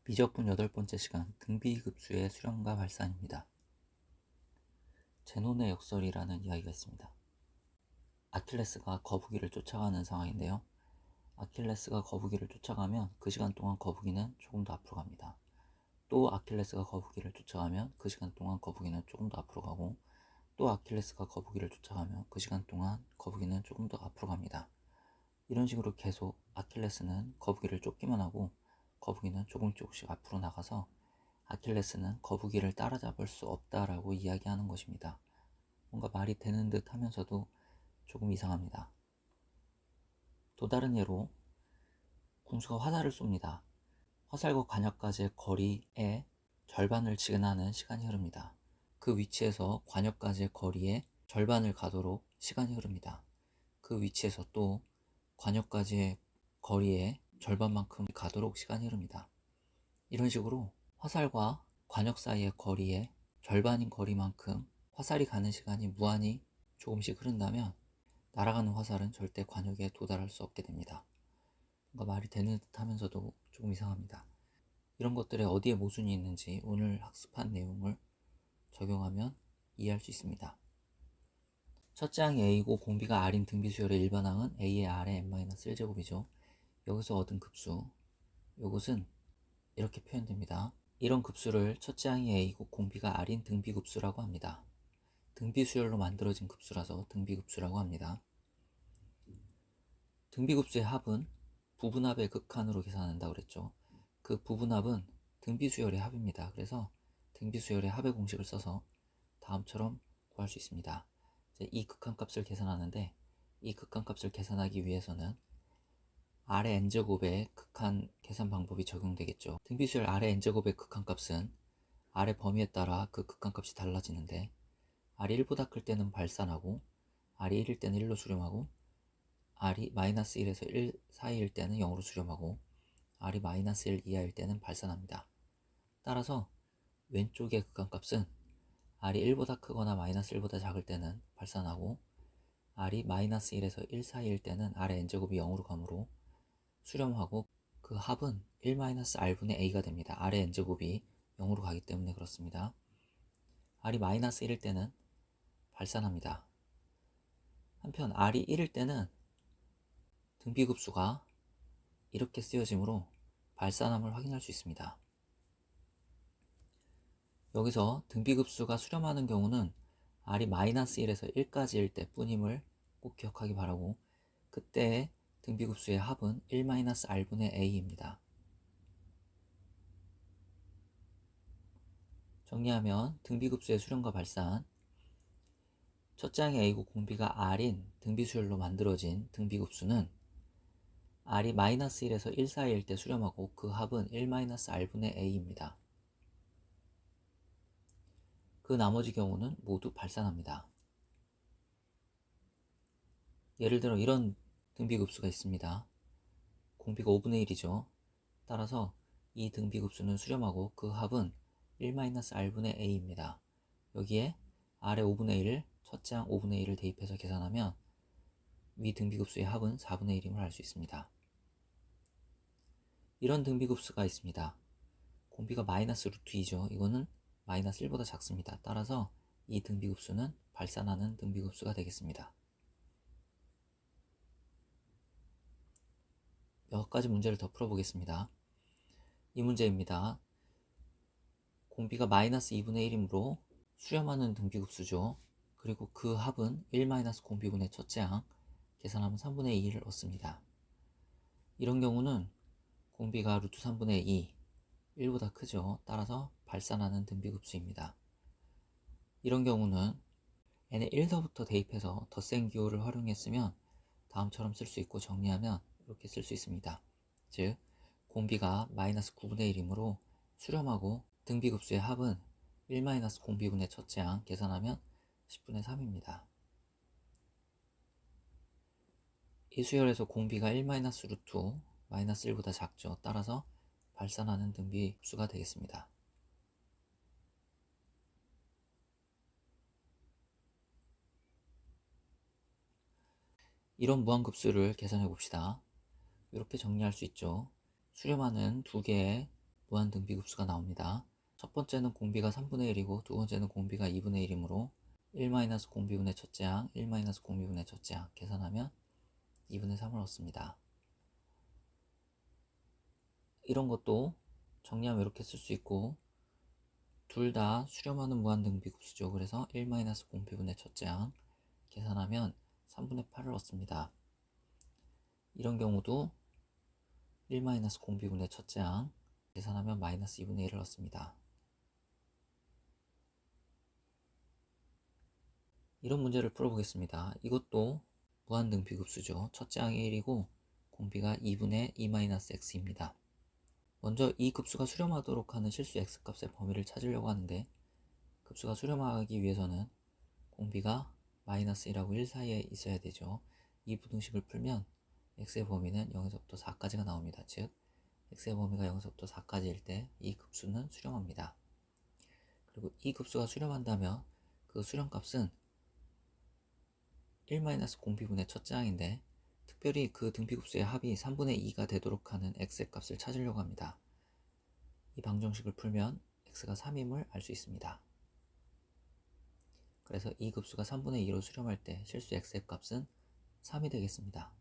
미적분 8번째 시간 등비급수의 수렴과 발산입니다. 제논의 역설이라는 이야기가 있습니다. 아킬레스가 거북이를 쫓아가는 상황인데요. 아킬레스가 거북이를 쫓아가면 그 시간 동안 거북이는 조금 더 앞으로 갑니다. 또 아킬레스가 거북이를 쫓아가면 그 시간 동안 거북이는 조금 더 앞으로 가고, 또 아킬레스가 거북이를 쫓아가면 그 시간 동안 거북이는 조금 더 앞으로 갑니다. 이런 식으로 계속 아킬레스는 거북이를 쫓기만 하고 거북이는 조금씩 앞으로 나가서 아킬레스는 거북이를 따라잡을 수 없다라고 이야기하는 것입니다. 뭔가 말이 되는 듯 하면서도 조금 이상합니다. 또 다른 예로 군수가 화살을 쏩니다. 화살과 관역까지의 거리의 절반을 지나는 시간이 흐릅니다. 그 위치에서 관역까지의 거리의 절반을 가도록 시간이 흐릅니다. 그 위치에서 또 관역까지의 거리의 절반만큼 가도록 시간이 흐릅니다. 이런 식으로 화살과 관역 사이의 거리의 절반인 거리만큼 화살이 가는 시간이 무한히 조금씩 흐른다면 날아가는 화살은 절대 관역에 도달할 수 없게 됩니다. 뭔가 말이 되는 듯 하면서도 조금 이상합니다. 이런 것들에 어디에 모순이 있는지 오늘 학습한 내용을 적용하면 이해할 수 있습니다. 첫째 항이 A이고 공비가 R인 등비수열의 일반항은 A의 R의 n-1제곱이죠. 여기서 얻은 급수, 이것은 이렇게 표현됩니다. 이런 급수를 첫째 항이 A이고 공비가 R인 등비급수라고 합니다. 등비수열로 만들어진 급수라서 등비급수라고 합니다. 등비급수의 합은 부분합의 극한으로 계산한다고 그랬죠. 그 부분합은 등비수열의 합입니다. 그래서 등비수열의 합의 공식을 써서 다음처럼 구할 수 있습니다. 이 극한값을 계산하는데, 이 극한값을 계산하기 위해서는 R의 n제곱의 극한 계산 방법이 적용되겠죠. 등비수열 R의 n제곱의 극한값은 R의 범위에 따라 그 극한값이 달라지는데, R이 1보다 클 때는 발산하고, R이 1일 때는 1로 수렴하고, R이 -1에서 1 사이일 때는 0으로 수렴하고, R이 -1 이하일 때는 발산합니다. 따라서 왼쪽의 극한값은 R이 1보다 크거나 -1보다 작을 때는 발산하고, R이 -1에서 1 사이일 때는 R의 n제곱이 0으로 가므로 수렴하고, 그 합은 1-R분의 A가 됩니다. R의 n제곱이 0으로 가기 때문에 그렇습니다. R이 -1일 때는 발산합니다. 한편 R이 1일 때는 등비급수가 이렇게 쓰여지므로 발산함을 확인할 수 있습니다. 여기서 등비급수가 수렴하는 경우는 R이 -1에서 1까지일 때 뿐임을 꼭 기억하기 바라고, 그때의 등비급수의 합은 1-R분의 A입니다. 정리하면 등비급수의 수렴과 발산, 첫째 항의 A고 공비가 R인 등비수열로 만들어진 등비급수는 R이 -1에서 1 사이일 때 수렴하고 그 합은 1-R분의 A입니다. 그 나머지 경우는 모두 발산합니다. 예를 들어 이런 등비급수가 있습니다. 공비가 5분의 1이죠. 따라서 이 등비급수는 수렴하고 그 합은 1-R분의 A입니다. 여기에 R의 5분의 1, 첫째 항 5분의 1을 대입해서 계산하면 위 등비급수의 합은 4분의 1임을 알 수 있습니다. 이런 등비급수가 있습니다. 공비가 -√2죠. 이거는 -1보다 작습니다. 따라서 이 등비급수는 발산하는 등비급수가 되겠습니다. 몇 가지 문제를 더 풀어보겠습니다. 이 문제입니다. 공비가 -2분의 1이므로 수렴하는 등비급수죠. 그리고 그 합은 1-공비분의 첫째 항, 계산하면 3분의 2를 얻습니다. 이런 경우는 공비가 루트 3분의 2, 1보다 크죠. 따라서 발산하는 등비급수입니다. 이런 경우는 n에 1더부터 대입해서 덧셈 기호를 활용했으면 다음처럼 쓸 수 있고, 정리하면 이렇게 쓸 수 있습니다. 즉, 공비가 -9분의 1이므로 수렴하고 등비급수의 합은 1-공비분의 첫째 항, 계산하면 10분의 3입니다. 이 수열에서 공비가 1-루트 -1보다 작죠. 따라서 발산하는 등비급수가 되겠습니다. 이런 무한급수를 계산해 봅시다. 이렇게 정리할 수 있죠. 수렴하는 두 개의 무한등비급수가 나옵니다. 첫 번째는 공비가 3분의 1이고 두 번째는 공비가 2분의 1이므로 1-공비분의 첫째 항, 1-공비분의 첫째 항 계산하면 2분의 3을 얻습니다. 이런 것도 정리하면 이렇게 쓸 수 있고 둘 다 수렴하는 무한등비급수죠. 그래서 1-공비분의 첫째 항 계산하면 3분의 8을 얻습니다. 이런 경우도 1-공비분의 첫째 항 계산하면 마이너스 2분의 1을 얻습니다. 이런 문제를 풀어보겠습니다. 이것도 무한등비급수죠. 첫째 항이 1이고 공비가 2분의 2-x입니다. 먼저 이 급수가 수렴하도록 하는 실수 x값의 범위를 찾으려고 하는데 급수가 수렴하기 위해서는 공비가 마이너스 1하고 1 사이에 있어야 되죠. 이 부등식을 풀면 x의 범위는 0에서부터 4까지가 나옵니다. 즉 x의 범위가 0에서부터 4까지일 때 이 급수는 수렴합니다. 그리고 이 급수가 수렴한다면 그 수렴값은 1-공비분의 첫째 항인데 특별히 그 등비급수의 합이 3분의 2가 되도록 하는 x의 값을 찾으려고 합니다. 이 방정식을 풀면 x가 3임을 알 수 있습니다. 그래서 이 급수가 3분의 2로 수렴할 때 실수 x의 값은 3이 되겠습니다.